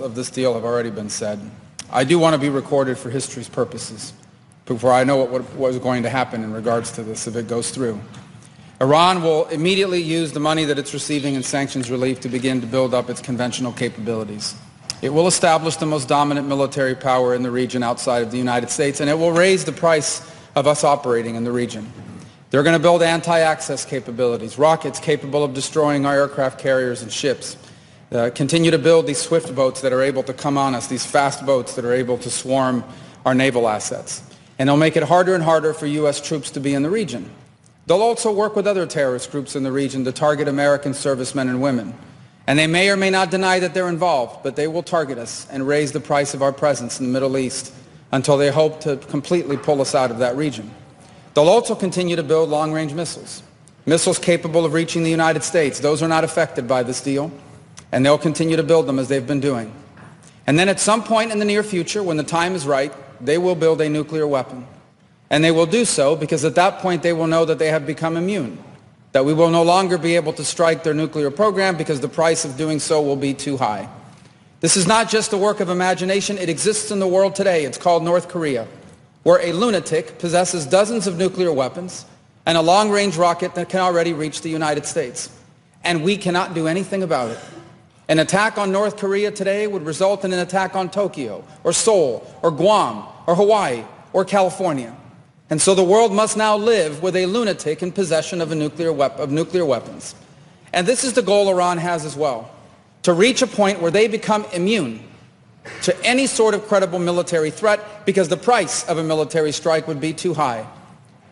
of this deal have already been said. I do want to be recorded for history's purposes before I know what is going to happen in regards to this if it goes through. Iran will immediately use the money that it's receiving in sanctions relief to begin to build up its conventional capabilities. It will establish the most dominant military power in the region outside of the United States, and it will raise the price of us operating in the region. They're going to build anti-access capabilities, rockets capable of destroying our aircraft carriers and ships, continue to build these swift boats that are able to come on us, these fast boats that are able to swarm our naval assets. And they'll make it harder and harder for U.S. troops to be in the region. They'll also work with other terrorist groups in the region to target American servicemen and women. And they may or may not deny that they're involved, but they will target us and raise the price of our presence in the Middle East until they hope to completely pull us out of that region. They'll also continue to build long-range missiles, missiles capable of reaching the United States. Those are not affected by this deal, and they'll continue to build them as they've been doing. And then at some point in the near future, when the time is right, they will build a nuclear weapon. And they will do so because at that point they will know that they have become immune, that we will no longer be able to strike their nuclear program because the price of doing so will be too high. This is not just a work of imagination. It exists in the world today. It's called North Korea, where a lunatic possesses dozens of nuclear weapons and a long-range rocket that can already reach the United States. And we cannot do anything about it. An attack on North Korea today would result in an attack on Tokyo, or Seoul, or Guam, or Hawaii, or California. And so the world must now live with a lunatic in possession of nuclear weapons. And this is the goal Iran has as well, to reach a point where they become immune to any sort of credible military threat because the price of a military strike would be too high.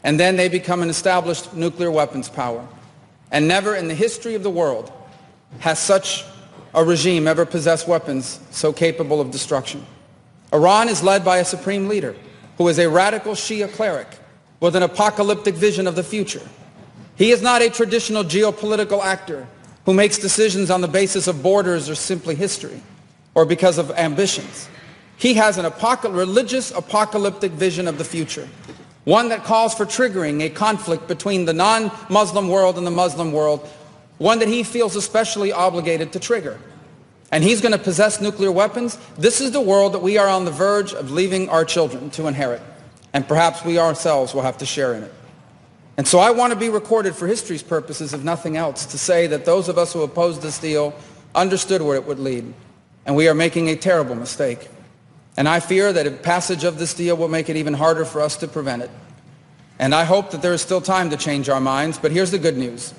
And then they become an established nuclear weapons power. And never in the history of the world has such a regime ever possessed weapons so capable of destruction. Iran is led by a supreme leader who is a radical Shia cleric with an apocalyptic vision of the future. He is not a traditional geopolitical actor who makes decisions on the basis of borders or simply history or because of ambitions. He has an religious apocalyptic vision of the future, one that calls for triggering a conflict between the non-Muslim world and the Muslim world, one that he feels especially obligated to trigger. And he's going to possess nuclear weapons. This is the world that we are on the verge of leaving our children to inherit. And perhaps we ourselves will have to share in it. And so I want to be recorded for history's purposes, if nothing else, to say that those of us who opposed this deal understood where it would lead. And we are making a terrible mistake. And I fear that a passage of this deal will make it even harder for us to prevent it. And I hope that there is still time to change our minds. But here's the good news.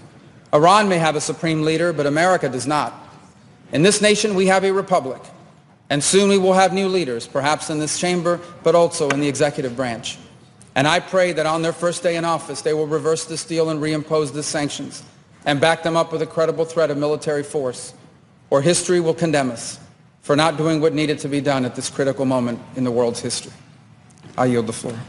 Iran may have a supreme leader, but America does not. In this nation, we have a republic, and soon we will have new leaders, perhaps in this chamber, but also in the executive branch. And I pray that on their first day in office, they will reverse this deal and reimpose the sanctions and back them up with a credible threat of military force, or history will condemn us for not doing what needed to be done at this critical moment in the world's history. I yield the floor.